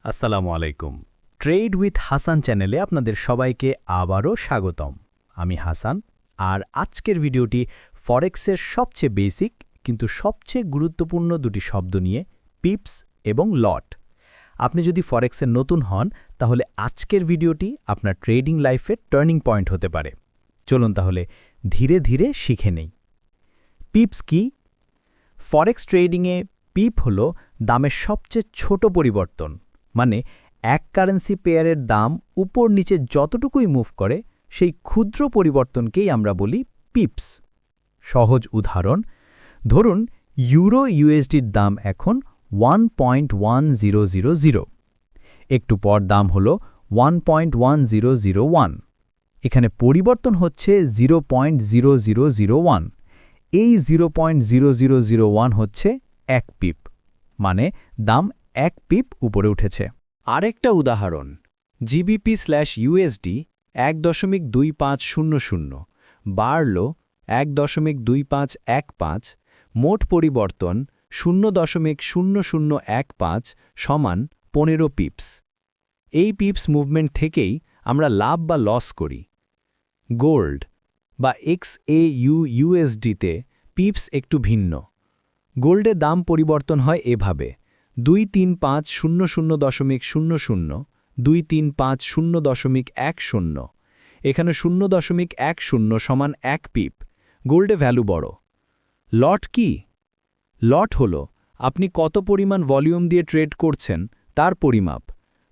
আসসালামু আলাইকুম। Trade with Hasan চ্যানেলে আপনাদের সবাইকে আবারও স্বাগতম। আমি হাসান, আর আজকের ভিডিওটি ফরেক্সের সবচেয়ে বেসিক কিন্তু সবচেয়ে গুরুত্বপূর্ণ দুটি শব্দ নিয়ে, পিপস এবং লট। আপনি যদি ফরেক্সের নতুন হন, তাহলে আজকের ভিডিওটি আপনার ট্রেডিং লাইফের টার্নিং পয়েন্ট হতে পারে। চলুন তাহলে ধীরে ধীরে শিখে নেই। পিপস কি? ফরেক্স ট্রেডিংয়ে পিপ হল দামের সবচেয়ে ছোট পরিবর্তন, মানে এক কারেন্সি পেয়ারের দাম উপর নিচে যতটুকুই মুভ করে সেই ক্ষুদ্র পরিবর্তনকেই আমরা বলি পিপস। সহজ উদাহরণ, ধরুন ইউরো ইউএসডির দাম এখন 1.1000, একটু পর দাম হল 1.1001। এখানে পরিবর্তন হচ্ছে 0.0001। এই 0.0001 হচ্ছে এক পিপ, মানে দাম এক পিপ উপরে উঠেছে। আরেকটা উদাহরণ, জিবিপি/ইউএসডি 1.2500 বাড়ল 1.2515, মোট পরিবর্তন 0.0015 সমান 15 পিপস। এই পিপস মুভমেন্ট থেকেই আমরা লাভ বা লস করি। গোল্ড বা XAUUSDতে পিপস একটু ভিন্ন। গোল্ডে দাম পরিবর্তন হয় এভাবে: 23500.00, 23500.10। এখানে 0.10 সমান এক পিপ। গোল্ডে ভ্যালু বড়। লট কি? লট হল আপনি কত পরিমাণ ভলিউম দিয়ে ট্রেড করছেন তার পরিমাপ,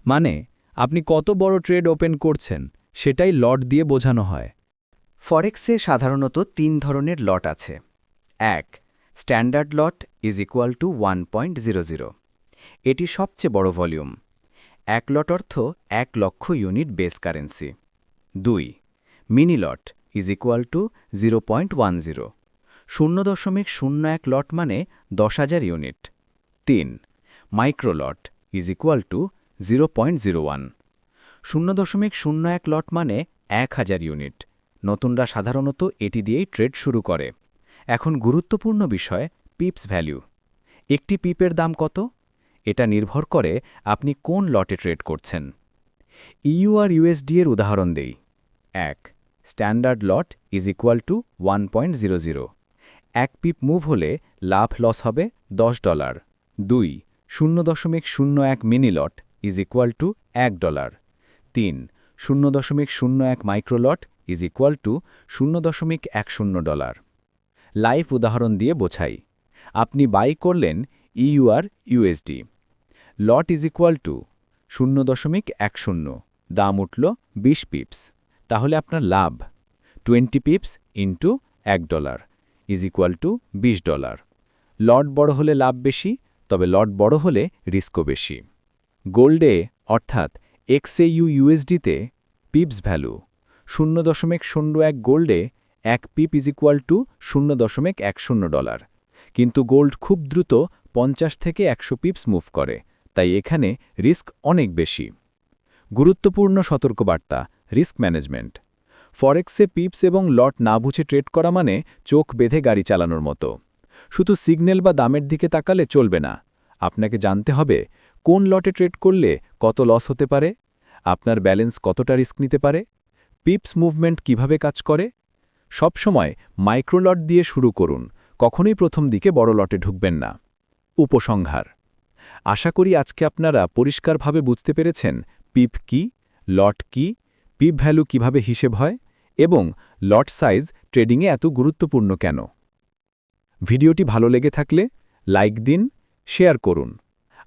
মানে আপনি কত বড় ট্রেড ওপেন করছেন সেটাই লট দিয়ে বোঝানো হয়। ফরেক্সে সাধারণত 3 ধরনের লট আছে। 1. স্ট্যান্ডার্ড লট = 1.00। এটি সবচেয়ে বড় ভলিউম। 1 লট অর্থ 1 লক্ষ ইউনিট বেস কারেন্সি। 2. মিনি লট = 0.10। 0.01 লট মানে 10,000 ইউনিট। 3. মাইক্রো লট = 0.01। 0.01 লট মানে 1000 ইউনিট। নতুনরা সাধারণত এটি দিয়েই ট্রেড শুরু করে। এখন গুরুত্বপূর্ণ বিষয়, পিপস ভ্যালু। একটি পিপের দাম কত? এটা নির্ভর করে আপনি কোন লটে ট্রেড করছেন। ইউআর/ইউএসডি এর উদাহরণ দেই। 1. স্ট্যান্ডার্ড লট = 1.00। এক পিপ মুভ হলে লাভ লস হবে $10। 2. 0.01 মিনি লট = $1। 3. 0.01 মাইক্রো লট = $0.10। লাইভ উদাহরণ দিয়ে বোঝাই। আপনি বাই করলেন ইউআর/ইউএসডি। লট = 0.10, দাম উঠল 20 পিপস, তাহলে আপনার লাভ 20 পিপস × $1 = $20। লট বড় হলে লাভ বেশি, তবে লট বড় হলে রিস্কও বেশি। গোল্ডে অর্থাৎ XAUUSDতে পিপস ভ্যালু 0.01 গোল্ডে এক পিপ = $0.10। কিন্তু গোল্ড খুব দ্রুত 50 থেকে 100 পিপস মুভ করে, তাই এখানে রিস্ক অনেক বেশি। গুরুত্বপূর্ণ সতর্কবার্তা, রিস্ক ম্যানেজমেন্ট। ফরেক্সে পিপস এবং লট না বুঝে ট্রেড করা মানে চোখ বেঁধে গাড়ি চালানোর মতো। শুধু সিগন্যাল বা দামের দিকে তাকালে চলবে না। আপনাকে জানতে হবে কোন লটে ট্রেড করলে কত লস হতে পারে, আপনার ব্যালেন্স কতটা রিস্ক নিতে পারে, পিপস মুভমেন্ট কিভাবে কাজ করে। সবসময় মাইক্রোলট দিয়ে শুরু করুন, কখনোই প্রথম দিকে বড় লটে ঢুকবেন না। উপসংহার, আশা করি আজকে আপনারা পরিষ্কারভাবে বুঝতে পেরেছেন পিপ কি, লট কি, পিপ ভ্যালু কিভাবে হিসেব হয় এবং লট সাইজ ট্রেডিংয়ে এত গুরুত্বপূর্ণ কেন। ভিডিওটি ভালো লেগে থাকলে লাইক দিন, শেয়ার করুন।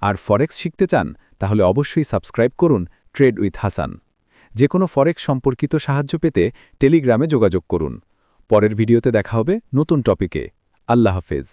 আর ফরেক্স শিখতে চান তাহলে অবশ্যই সাবস্ক্রাইব করুন ট্রেড উইথ হাসান। যে কোনো ফরেক্স সম্পর্কিত সাহায্য পেতে টেলিগ্রামে যোগাযোগ করুন। পরের ভিডিওতে দেখা হবে নতুন টপিকে। আল্লাহ হাফেজ।